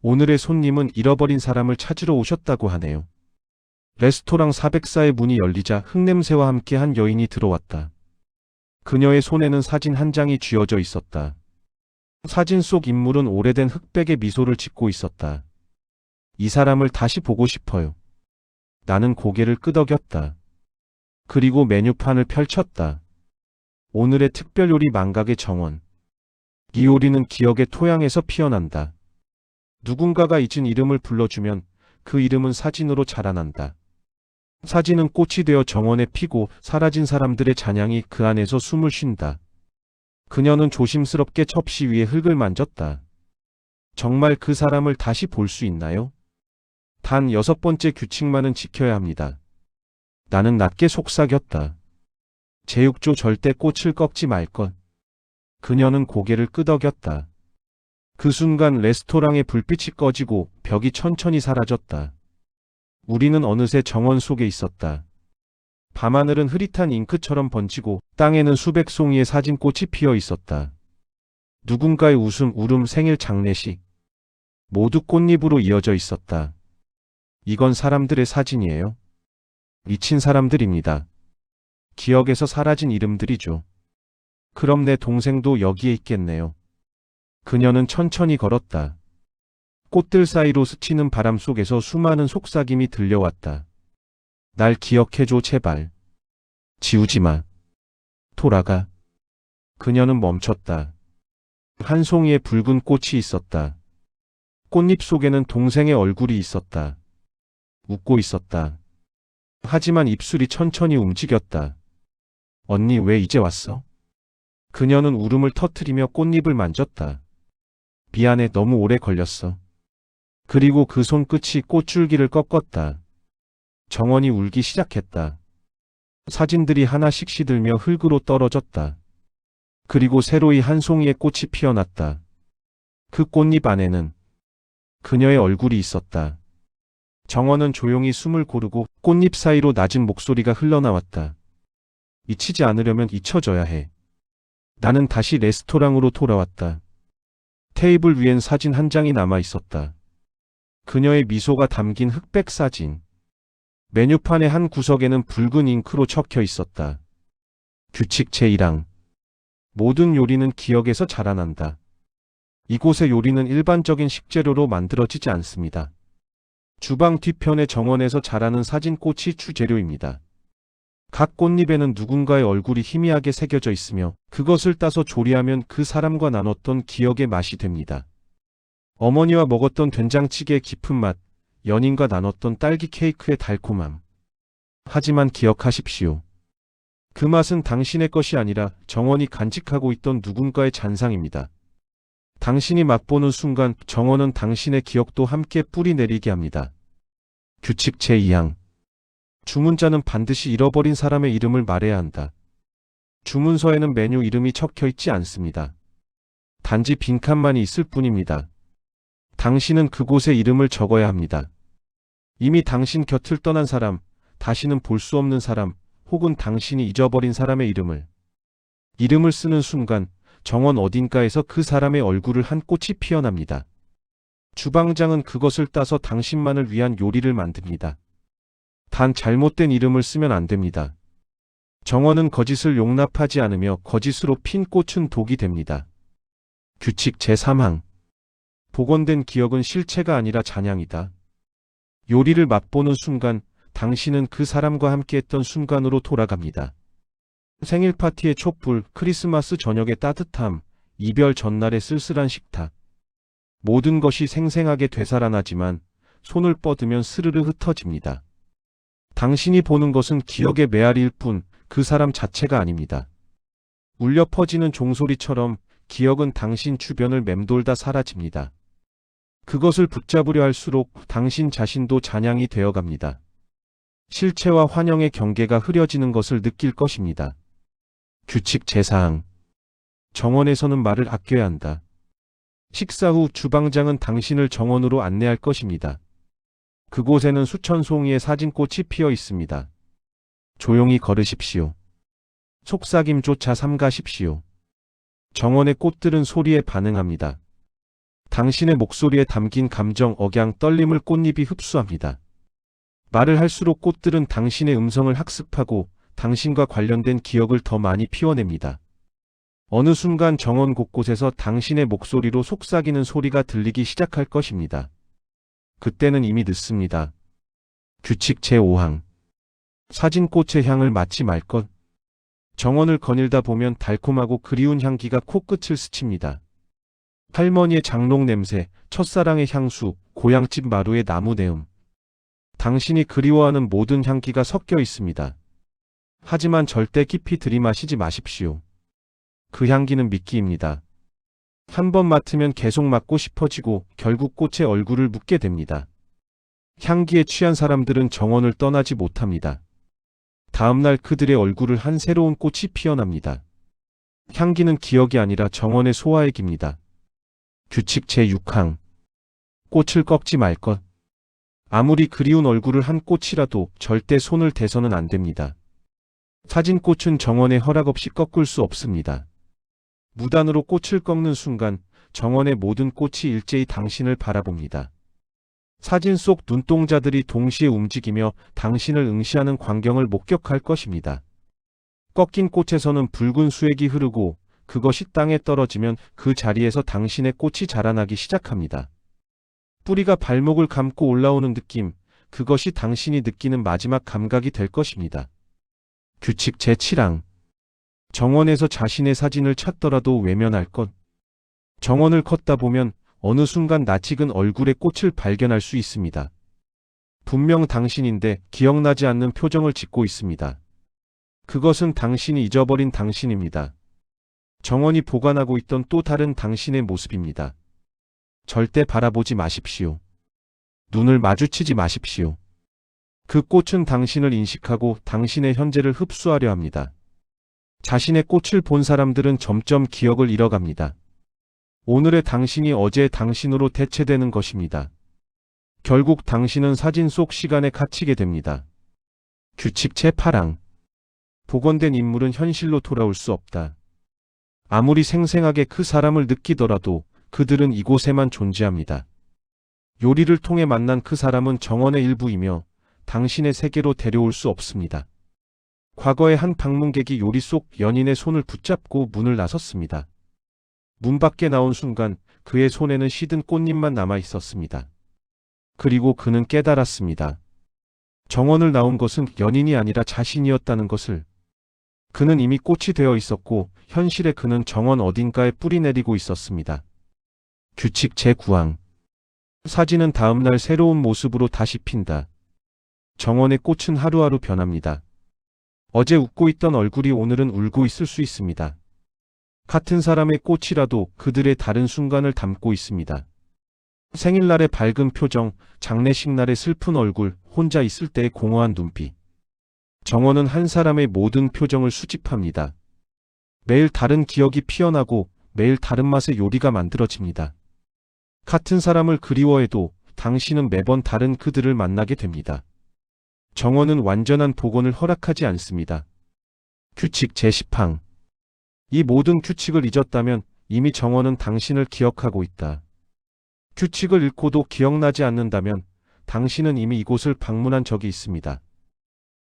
오늘의 손님은 잃어버린 사람을 찾으러 오셨다고 하네요. 레스토랑 404의 문이 열리자 흙냄새와 함께 한 여인이 들어왔다. 그녀의 손에는 사진 한 장이 쥐어져 있었다. 사진 속 인물은 오래된 흑백의 미소를 짓고 있었다. 이 사람을 다시 보고 싶어요. 나는 고개를 끄덕였다. 그리고 메뉴판을 펼쳤다. 오늘의 특별 요리 망각의 정원. 이 요리는 기억의 토양에서 피어난다. 누군가가 잊은 이름을 불러주면 그 이름은 사진으로 자라난다. 사진은 꽃이 되어 정원에 피고 사라진 사람들의 잔향이 그 안에서 숨을 쉰다. 그녀는 조심스럽게 접시 위에 흙을 만졌다. 정말 그 사람을 다시 볼 수 있나요? 단 6번째 규칙만은 지켜야 합니다. 나는 낮게 속삭였다. 제육조 절대 꽃을 꺾지 말 것. 그녀는 고개를 끄덕였다. 그 순간 레스토랑의 불빛이 꺼지고 벽이 천천히 사라졌다. 우리는 어느새 정원 속에 있었다. 밤하늘은 흐릿한 잉크처럼 번지고 땅에는 수백 송이의 사진꽃이 피어 있었다. 누군가의 웃음, 울음, 생일, 장례식. 모두 꽃잎으로 이어져 있었다. 이건 사람들의 사진이에요. 미친 사람들입니다. 기억에서 사라진 이름들이죠. 그럼 내 동생도 여기에 있겠네요. 그녀는 천천히 걸었다. 꽃들 사이로 스치는 바람 속에서 수많은 속삭임이 들려왔다. 날 기억해줘 제발. 지우지 마. 돌아가. 그녀는 멈췄다. 한 송이의 붉은 꽃이 있었다. 꽃잎 속에는 동생의 얼굴이 있었다. 웃고 있었다. 하지만 입술이 천천히 움직였다. 언니 왜 이제 왔어? 그녀는 울음을 터뜨리며 꽃잎을 만졌다. 미안해 너무 오래 걸렸어. 그리고 그 손끝이 꽃줄기를 꺾었다. 정원이 울기 시작했다. 사진들이 하나씩 시들며 흙으로 떨어졌다. 그리고 새로이 한 송이의 꽃이 피어났다. 그 꽃잎 안에는 그녀의 얼굴이 있었다. 정원은 조용히 숨을 고르고 꽃잎 사이로 낮은 목소리가 흘러나왔다. 잊히지 않으려면 잊혀져야 해. 나는 다시 레스토랑으로 돌아왔다. 테이블 위엔 사진 한 장이 남아 있었다. 그녀의 미소가 담긴 흑백 사진. 메뉴판의 한 구석에는 붉은 잉크로 적혀 있었다. 규칙 제1항. 모든 요리는 기억에서 자라난다. 이곳의 요리는 일반적인 식재료로 만들어지지 않습니다. 주방 뒤편의 정원에서 자라는 사진꽃이 주재료입니다. 각 꽃잎에는 누군가의 얼굴이 희미하게 새겨져 있으며 그것을 따서 조리하면 그 사람과 나눴던 기억의 맛이 됩니다. 어머니와 먹었던 된장찌개의 깊은 맛, 연인과 나눴던 딸기 케이크의 달콤함. 하지만 기억하십시오. 그 맛은 당신의 것이 아니라 정원이 간직하고 있던 누군가의 잔상입니다. 당신이 맛보는 순간 정원은 당신의 기억도 함께 뿌리내리게 합니다. 규칙 제2항. 주문자는 반드시 잃어버린 사람의 이름을 말해야 한다. 주문서에는 메뉴 이름이 적혀 있지 않습니다. 단지 빈칸만이 있을 뿐입니다. 당신은 그곳에 이름을 적어야 합니다. 이미 당신 곁을 떠난 사람, 다시는 볼 수 없는 사람, 혹은 당신이 잊어버린 사람의 이름을 쓰는 순간 정원 어딘가에서 그 사람의 얼굴을 한 꽃이 피어납니다. 주방장은 그것을 따서 당신만을 위한 요리를 만듭니다. 단 잘못된 이름을 쓰면 안 됩니다. 정원은 거짓을 용납하지 않으며 거짓으로 핀 꽃은 독이 됩니다. 규칙 제3항. 복원된 기억은 실체가 아니라 잔향이다. 요리를 맛보는 순간 당신은 그 사람과 함께했던 순간으로 돌아갑니다. 생일 파티의 촛불, 크리스마스 저녁의 따뜻함, 이별 전날의 쓸쓸한 식탁. 모든 것이 생생하게 되살아나지만 손을 뻗으면 스르르 흩어집니다. 당신이 보는 것은 기억의 메아리일 뿐 그 사람 자체가 아닙니다. 울려 퍼지는 종소리처럼 기억은 당신 주변을 맴돌다 사라집니다. 그것을 붙잡으려 할수록 당신 자신도 잔향이 되어갑니다. 실체와 환영의 경계가 흐려지는 것을 느낄 것입니다. 규칙 제4항. 정원에서는 말을 아껴야 한다. 식사 후 주방장은 당신을 정원으로 안내할 것입니다. 그곳에는 수천 송이의 사진꽃이 피어 있습니다. 조용히 걸으십시오. 속삭임조차 삼가십시오. 정원의 꽃들은 소리에 반응합니다. 당신의 목소리에 담긴 감정, 억양, 떨림을 꽃잎이 흡수합니다. 말을 할수록 꽃들은 당신의 음성을 학습하고 당신과 관련된 기억을 더 많이 피워냅니다. 어느 순간 정원 곳곳에서 당신의 목소리로 속삭이는 소리가 들리기 시작할 것입니다. 그때는 이미 늦습니다. 규칙 제5항. 사진꽃의 향을 맡지 말 것. 정원을 거닐다 보면 달콤하고 그리운 향기가 코끝을 스칩니다. 할머니의 장롱 냄새, 첫사랑의 향수, 고향집 마루의 나무 내음. 당신이 그리워하는 모든 향기가 섞여 있습니다. 하지만 절대 깊이 들이마시지 마십시오. 그 향기는 미끼입니다. 한 번 맡으면 계속 맡고 싶어지고 결국 꽃에 얼굴을 묻게 됩니다. 향기에 취한 사람들은 정원을 떠나지 못합니다. 다음날 그들의 얼굴을 한 새로운 꽃이 피어납니다. 향기는 기억이 아니라 정원의 소화액입니다. 규칙 제6항. 꽃을 꺾지 말 것. 아무리 그리운 얼굴을 한 꽃이라도 절대 손을 대서는 안 됩니다. 사진꽃은 정원의 허락 없이 꺾을 수 없습니다. 무단으로 꽃을 꺾는 순간 정원의 모든 꽃이 일제히 당신을 바라봅니다. 사진 속 눈동자들이 동시에 움직이며 당신을 응시하는 광경을 목격할 것입니다. 꺾인 꽃에서는 붉은 수액이 흐르고 그것이 땅에 떨어지면 그 자리에서 당신의 꽃이 자라나기 시작합니다. 뿌리가 발목을 감고 올라오는 느낌, 그것이 당신이 느끼는 마지막 감각이 될 것입니다. 규칙 제7항. 정원에서 자신의 사진을 찾더라도 외면할 것. 정원을 걷다 보면 어느 순간 낯익은 얼굴의 꽃을 발견할 수 있습니다. 분명 당신인데 기억나지 않는 표정을 짓고 있습니다. 그것은 당신이 잊어버린 당신입니다. 정원이 보관하고 있던 또 다른 당신의 모습입니다. 절대 바라보지 마십시오. 눈을 마주치지 마십시오. 그 꽃은 당신을 인식하고 당신의 현재를 흡수하려 합니다. 자신의 꽃을 본 사람들은 점점 기억을 잃어갑니다. 오늘의 당신이 어제의 당신으로 대체되는 것입니다. 결국 당신은 사진 속 시간에 갇히게 됩니다. 규칙 제8항. 복원된 인물은 현실로 돌아올 수 없다. 아무리 생생하게 그 사람을 느끼더라도 그들은 이곳에만 존재합니다. 요리를 통해 만난 그 사람은 정원의 일부이며 당신의 세계로 데려올 수 없습니다. 과거의 한 방문객이 요리 속 연인의 손을 붙잡고 문을 나섰습니다. 문 밖에 나온 순간 그의 손에는 시든 꽃잎만 남아 있었습니다. 그리고 그는 깨달았습니다. 정원을 나온 것은 연인이 아니라 자신이었다는 것을. 그는 이미 꽃이 되어 있었고 현실에 그는 정원 어딘가에 뿌리 내리고 있었습니다. 규칙 제9항. 사진은 다음날 새로운 모습으로 다시 핀다. 정원의 꽃은 하루하루 변합니다. 어제 웃고 있던 얼굴이 오늘은 울고 있을 수 있습니다. 같은 사람의 꽃이라도 그들의 다른 순간을 담고 있습니다. 생일날의 밝은 표정, 장례식날의 슬픈 얼굴, 혼자 있을 때의 공허한 눈빛. 정원은 한 사람의 모든 표정을 수집합니다. 매일 다른 기억이 피어나고 매일 다른 맛의 요리가 만들어집니다. 같은 사람을 그리워해도 당신은 매번 다른 그들을 만나게 됩니다. 정원은 완전한 복원을 허락하지 않습니다. 규칙 제10항. 이 모든 규칙을 잊었다면 이미 정원은 당신을 기억하고 있다. 규칙을 잃고도 기억나지 않는다면 당신은 이미 이곳을 방문한 적이 있습니다.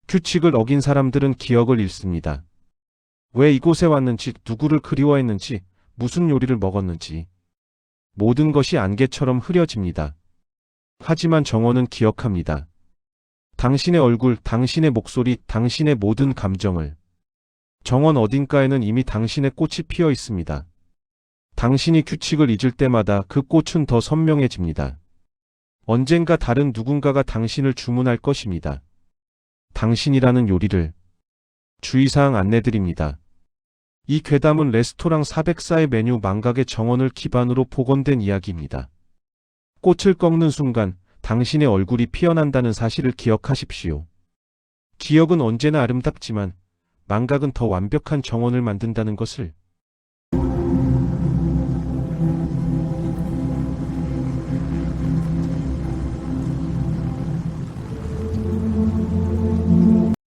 규칙을 어긴 사람들은 기억을 잃습니다. 왜 이곳에 왔는지, 누구를 그리워했는지, 무슨 요리를 먹었는지. 모든 것이 안개처럼 흐려집니다. 하지만 정원은 기억합니다. 당신의 얼굴, 당신의 목소리, 당신의 모든 감정을. 정원 어딘가에는 이미 당신의 꽃이 피어 있습니다. 당신이 규칙을 잊을 때마다 그 꽃은 더 선명해집니다. 언젠가 다른 누군가가 당신을 주문할 것입니다. 당신이라는 요리를. 주의사항 안내드립니다. 이 괴담은 레스토랑 404의 메뉴 망각의 정원을 기반으로 복원된 이야기입니다. 꽃을 꺾는 순간 당신의 얼굴이 피어난다는 사실을 기억하십시오. 기억은 언제나 아름답지만 망각은 더 완벽한 정원을 만든다는 것을.